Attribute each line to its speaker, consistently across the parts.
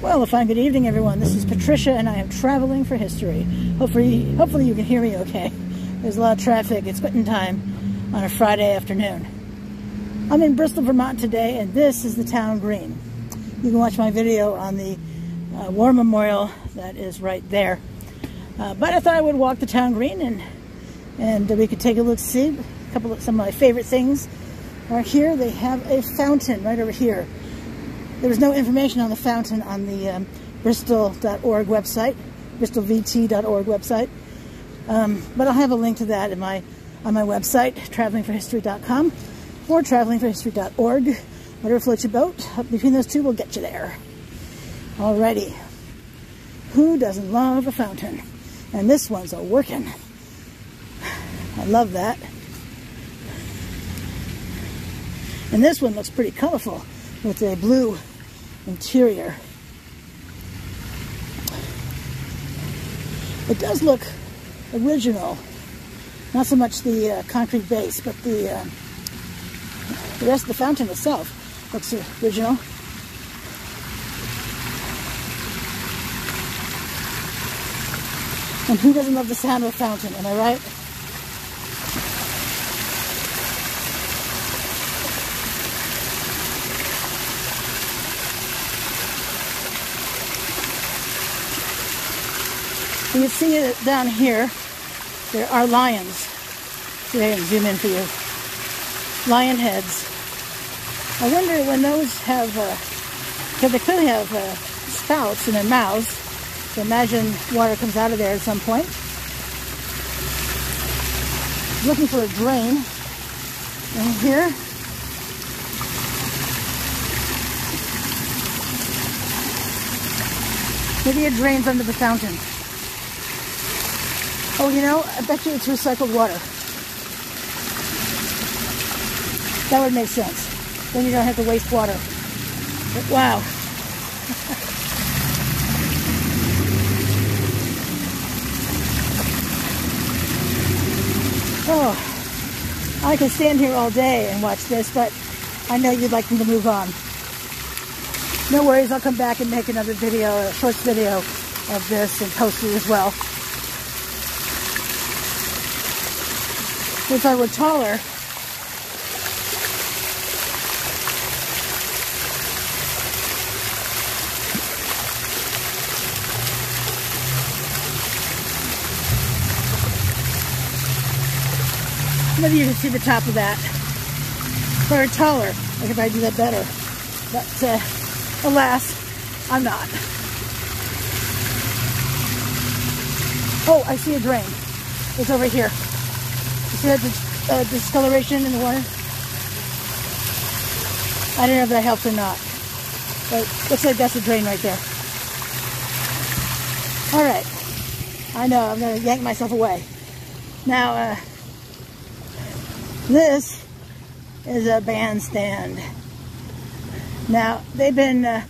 Speaker 1: Well, a fine good evening, everyone. This is Patricia, and I am traveling for history. Hopefully you can hear me okay. There's a lot of traffic. It's quitting time on a Friday afternoon. I'm in Bristol, Vermont today, and this is the town green. You can watch my video on the war memorial that is right there. But I thought I would walk the town green, and we could take a look, see some of my favorite things are here. They have a fountain right over here. There was no information on the fountain on the bristol.org website, bristolvt.org website. But I'll have a link to that on my website, travelingforhistory.com or travelingforhistory.org. Whatever floats your boat, between those two will get you there. Alrighty. Who doesn't love a fountain? And this one's a working. I love that. And this one looks pretty colorful with a blue interior. It does look original. Not so much the concrete base, but the rest of the fountain itself looks original. And who doesn't love the sound of a fountain, am I right? You can see it down here. There are lions. See, I can zoom in for you. Lion heads. I wonder when those have, because they clearly have spouts in their mouths. So imagine water comes out of there at some point. Looking for a drain in here. Maybe it drains under the fountain. Oh, you know, I bet you it's recycled water. That would make sense. Then you don't have to waste water. But wow. Oh, I could stand here all day and watch this, but I know you'd like me to move on. No worries, I'll come back and make another video, a short video of this and post it as well. If I were taller, maybe you can see the top of that. If I were taller, I could probably do that better. But alas, I'm not. Oh, I see a drain. It's over here. See that discoloration in the water? I don't know if that helps or not. But looks like that's a drain right there. Alright. I know, I'm going to yank myself away. Now, this is a bandstand. Now, they've been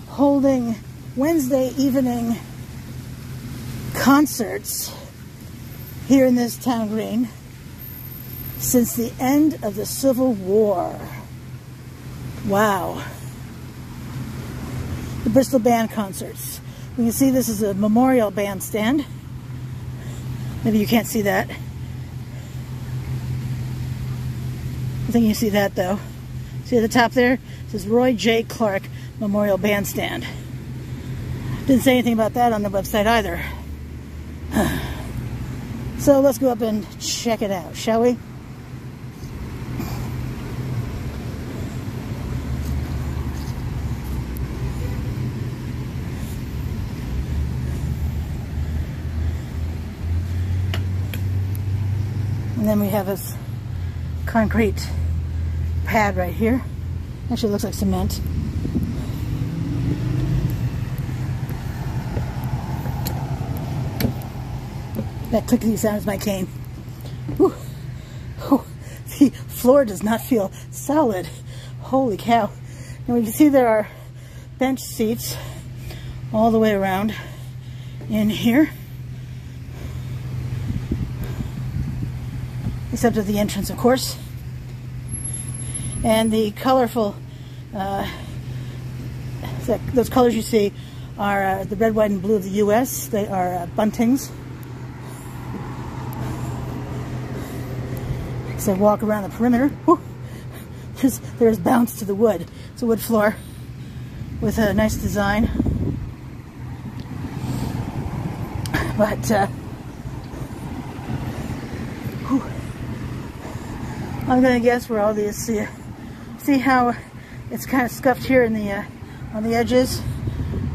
Speaker 1: holding Wednesday evening concerts here in this town green since the end of the Civil War. Wow. The Bristol Band concerts. You can see this is a memorial bandstand. Maybe you can't see that. I think you see that though. See at the top there? It says Roy J. Clark Memorial Bandstand. Didn't say anything about that on the website either. So let's go up and check it out, shall we? And then we have this concrete pad right here. Actually, it looks like cement. That clickety sound is my cane. Whew. Oh, the floor does not feel solid. Holy cow. And we can see there are bench seats all the way around in here. Except at the entrance, of course. And the colorful So those colors you see are the red, white, and blue of the U.S. They are buntings. As I walk around the perimeter, whoo, there's bounce to the wood. It's a wood floor with a nice design. But I'm gonna guess where all these see how it's kind of scuffed here in the on the edges.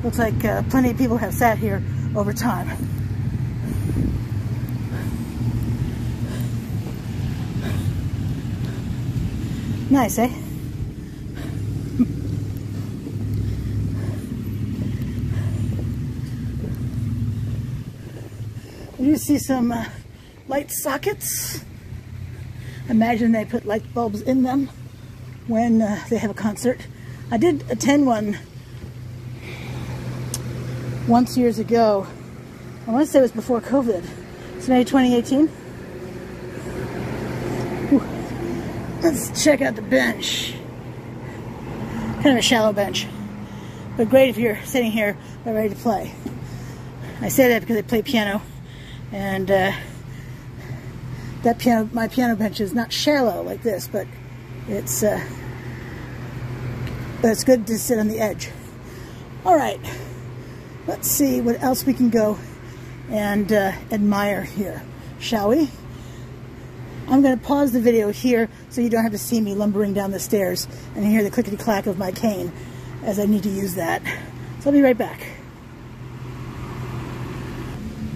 Speaker 1: Looks like plenty of people have sat here over time. Nice, eh? You see some light sockets. Imagine they put light bulbs in them when they have a concert. I did attend one once years ago. I want to say it was before COVID. It's maybe 2018. Ooh. Let's check out the bench. Kind of a shallow bench, but great if you're sitting here ready to play. I say that because I play piano, and my piano bench is not shallow like this, but it's good to sit on the edge. All right, let's see what else we can go and admire here, shall we? I'm going to pause the video here so you don't have to see me lumbering down the stairs and hear the clickety-clack of my cane as I need to use that. So I'll be right back.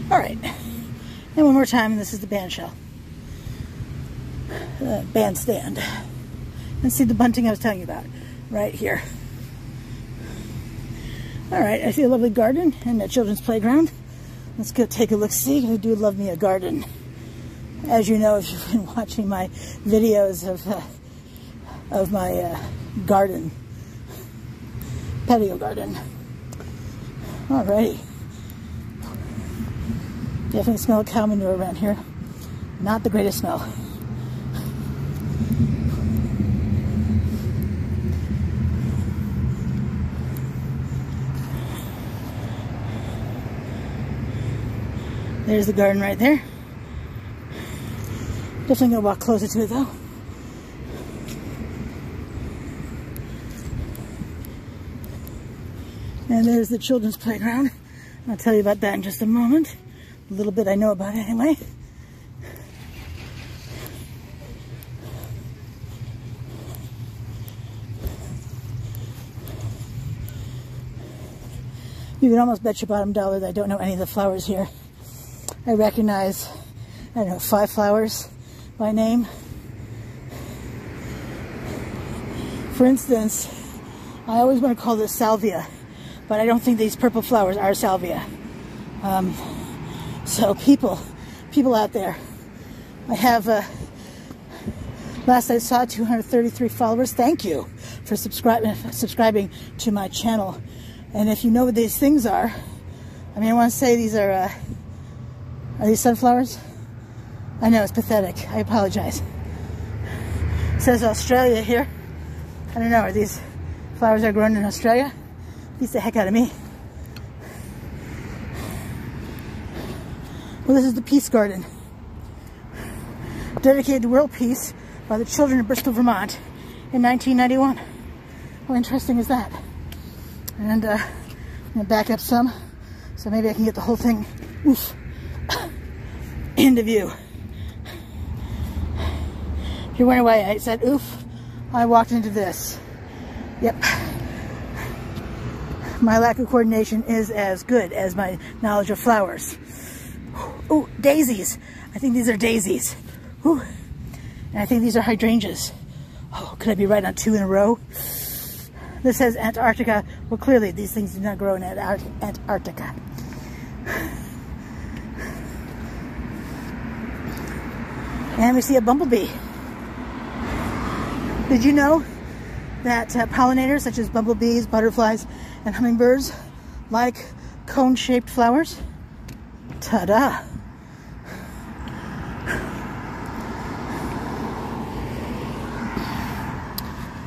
Speaker 1: All right, and one more time, and this is the bandshell. Bandstand. And see the bunting I was telling you about right here. All right, I see a lovely garden and a children's playground. Let's go take a look-see. I do love me a garden. As you know, if you've been watching my videos of my garden, patio garden. Alrighty. Definitely smell cow manure around here. Not the greatest smell. There's the garden right there. Definitely gonna walk closer to it though. And there's the children's playground. I'll tell you about that in just a moment. A little bit I know about it anyway. You can almost bet your bottom dollar that I don't know any of the flowers here. I recognize, I don't know, 5 flowers by name. For instance, I always want to call this salvia, but I don't think these purple flowers are salvia. So people out there, I have, last I saw, 233 followers. Thank you for subscribing to my channel. And if you know what these things are, I mean, I want to say these are these sunflowers? I know, it's pathetic. I apologize. It says Australia here. I don't know, are these flowers are grown in Australia? Beats the heck out of me. Well, this is the Peace Garden, dedicated to world peace by the children of Bristol, Vermont in 1991. How interesting is that? And I'm going to back up some, so maybe I can get the whole thing, oof, into view. If you're wondering why I said oof, I walked into this. Yep. My lack of coordination is as good as my knowledge of flowers. Ooh, daisies. I think these are daisies. Ooh. And I think these are hydrangeas. Oh, could I be right on 2 in a row? This says Antarctica. Well, clearly these things do not grow in Antarctica. And we see a bumblebee. Did you know that pollinators such as bumblebees, butterflies, and hummingbirds like cone-shaped flowers? Ta-da!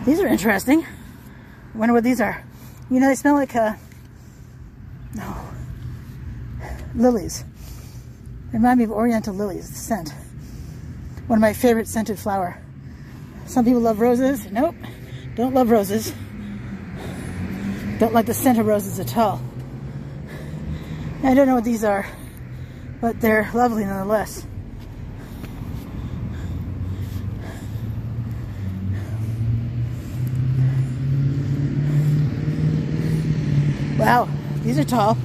Speaker 1: These are interesting. I wonder what these are. You know, they smell like lilies. They remind me of oriental lilies, the scent. One of my favorite scented flower. Some people love roses. Nope, don't love roses. Don't like the scent of roses at all. I don't know what these are, but they're lovely nonetheless. Wow, these are tall.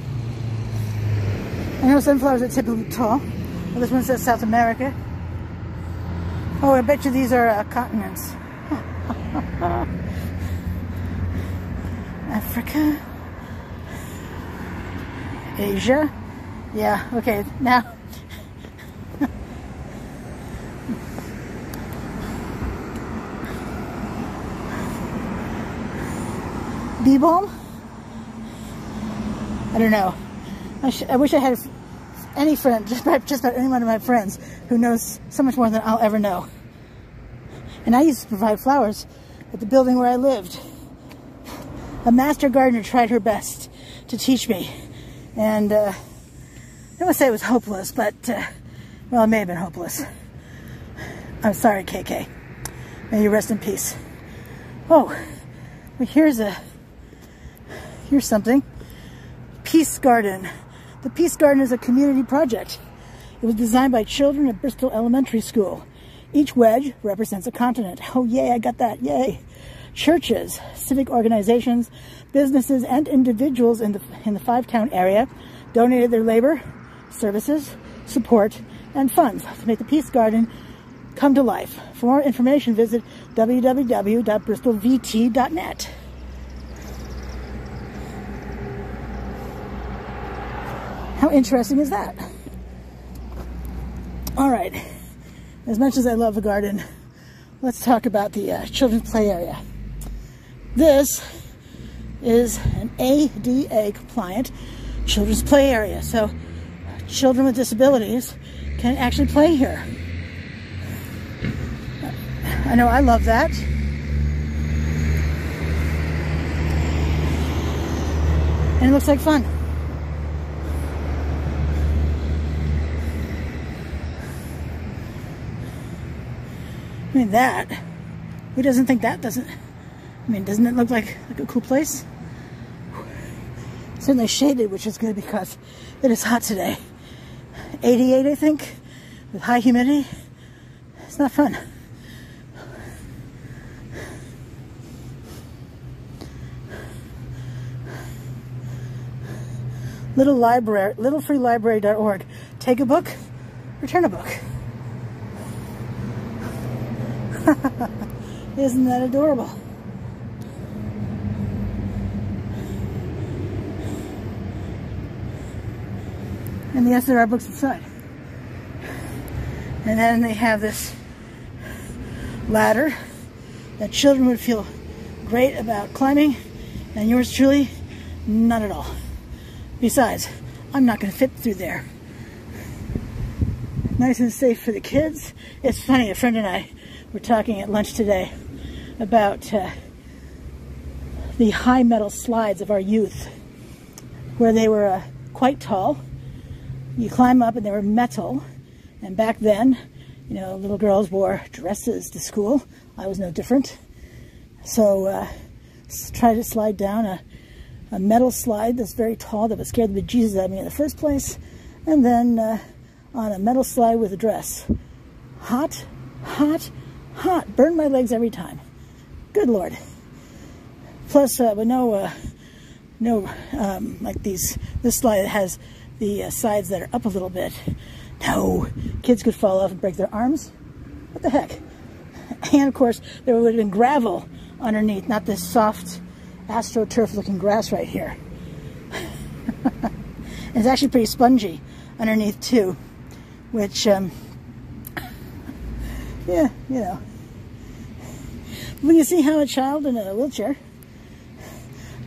Speaker 1: I know sunflowers are typically tall. Well, this one says South America. Oh, I bet you these are continents. Africa. Asia. Yeah, okay, now. Bee balm? I don't know. I wish I had any friend, just about any one of my friends, who knows so much more than I'll ever know. And I used to provide flowers at the building where I lived. A master gardener tried her best to teach me. And I don't want to say it was hopeless, but, well, it may have been hopeless. I'm sorry, KK. May you rest in peace. Oh, well, here's something. Peace Garden. The Peace Garden is a community project. It was designed by children at Bristol Elementary School. Each wedge represents a continent. Oh, yay, I got that, yay. Churches, civic organizations, businesses, and individuals in the 5-town area donated their labor, services, support, and funds to make the Peace Garden come to life. For more information, visit www.bristolvt.net. How interesting is that? All right, as much as I love the garden, let's talk about the children's play area. This is an ADA compliant children's play area, so children with disabilities can actually play here. I know I love that. And it looks like fun. I mean, that, who doesn't think that doesn't, I mean, doesn't it look like a cool place? Certainly shaded, which is good because it is hot today. 88, I think, with high humidity. It's not fun. Littlefreelibrary.org. Take a book, return a book. Isn't that adorable? And yes, there are books inside. And then they have this ladder that children would feel great about climbing, and yours truly, not at all. Besides, I'm not going to fit through there. Nice and safe for the kids. It's funny, a friend and I were talking at lunch today about the high metal slides of our youth, where they were quite tall. You climb up and they were metal, and back then, you know, little girls wore dresses to school. I was no different. So try to slide down a metal slide that's very tall that would scare the bejesus out of me in the first place, and then on a metal slide with a dress. Hot, hot, hot. Burned my legs every time. Good Lord. Plus, with like this slide has the sides that are up a little bit. No, kids could fall off and break their arms. What the heck? And of course, there would have been gravel underneath, not this soft astroturf looking grass right here. It's actually pretty spongy underneath too, which, yeah, you know. When you see how a child in a wheelchair,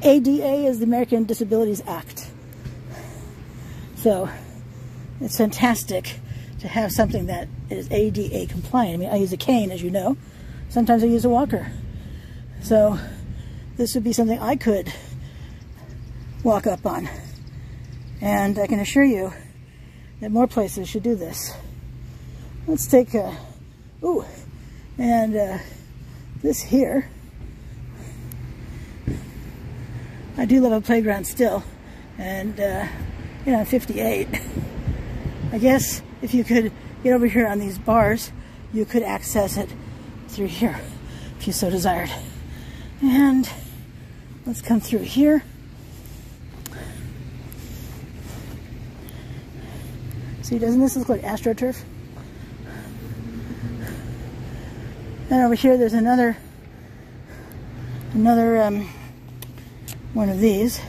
Speaker 1: ADA is the American Disabilities Act. So it's fantastic to have something that is ADA compliant. I mean, I use a cane, as you know. Sometimes I use a walker. So this would be something I could walk up on. And I can assure you that more places should do this. Let's take this here. I do love a playground still, and you know, I'm 58. I guess if you could get over here on these bars, you could access it through here if you so desired. And let's come through here. See, doesn't this look like AstroTurf? And over here there's another one of these.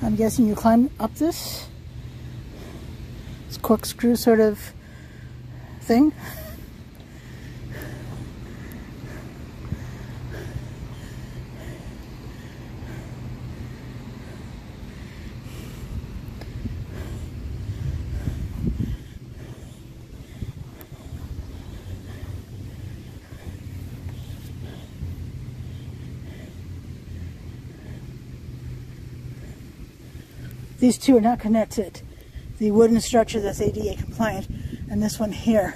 Speaker 1: I'm guessing you climb up this corkscrew sort of thing. These two are not connected. The wooden structure that's ADA compliant, and this one here.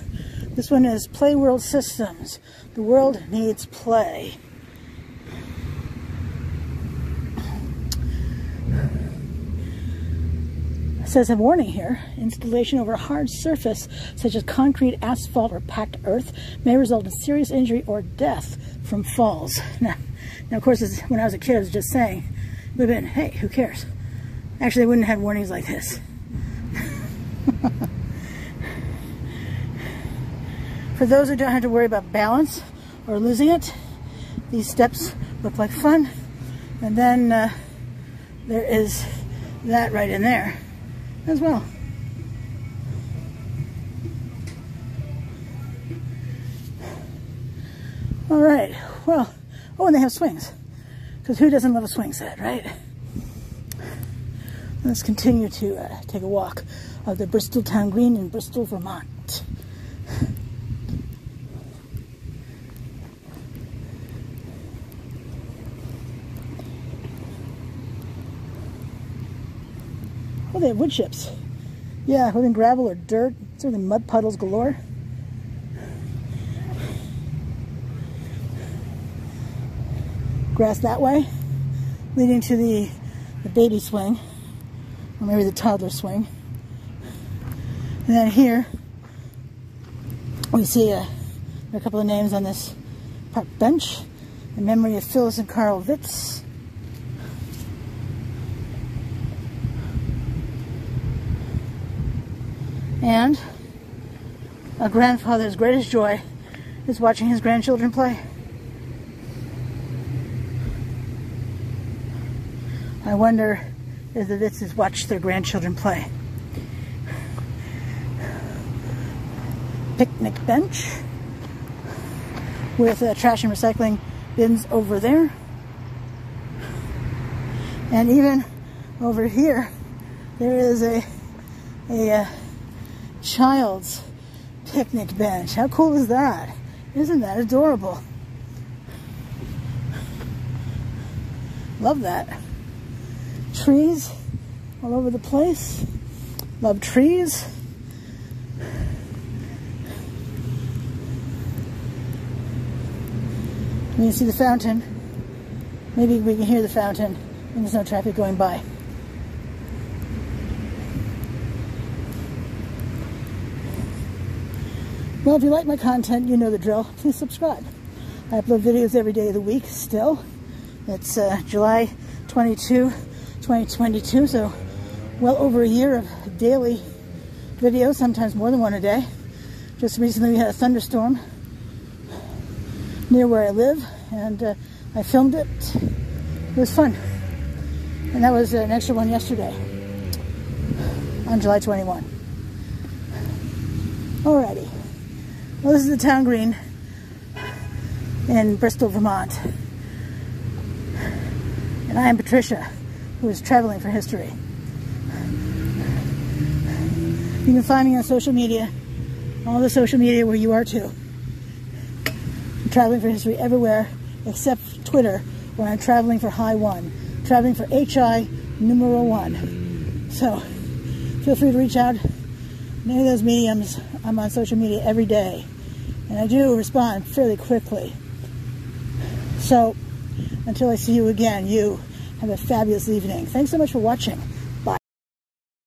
Speaker 1: This one is Play World Systems. The world needs play. It says a warning here. Installation over a hard surface, such as concrete, asphalt, or packed earth, may result in serious injury or death from falls. Now of course, when I was a kid, I was just saying, it would have been, hey, who cares? Actually, I wouldn't have had warnings like this. For those who don't have to worry about balance or losing it, these steps look like fun. And then there is that right in there as well. All right, well, oh, and they have swings. Because who doesn't love a swing set, right? Let's continue to take a walk of the Bristol Town Green in Bristol, Vermont. Oh, they have wood chips. Yeah, whether in gravel or dirt, certainly mud puddles galore. Grass that way, leading to the baby swing. Or maybe the toddler swing. And then here, we see a couple of names on this park bench in memory of Phyllis and Carl Witz. And a grandfather's greatest joy is watching his grandchildren play. I wonder if the Witzes watch their grandchildren play. Picnic bench with trash and recycling bins over there. And even over here, there is a child's picnic bench. How cool is that? Isn't that adorable? Love that. Trees all over the place. Love trees. You can see the fountain. Maybe we can hear the fountain when there's no traffic going by. Well, if you like my content, you know the drill. Please subscribe. I upload videos every day of the week still. It's July 22, 2022, so well over a year of daily videos, sometimes more than one a day. Just recently we had a thunderstorm near where I live, and I filmed it. It was fun. And that was an extra one yesterday on July 21. Alrighty. Well, this is the Town Green in Bristol, Vermont. And I am Patricia, who is traveling for history. You can find me on social media all the social media where you are too. I'm traveling for history everywhere except Twitter, where I'm traveling for High 1. Traveling for HI numeral 1. So feel free to reach out in any of those mediums. I'm on social media every day, and I do respond fairly quickly. So until I see you again, you have a fabulous evening. Thanks so much for watching.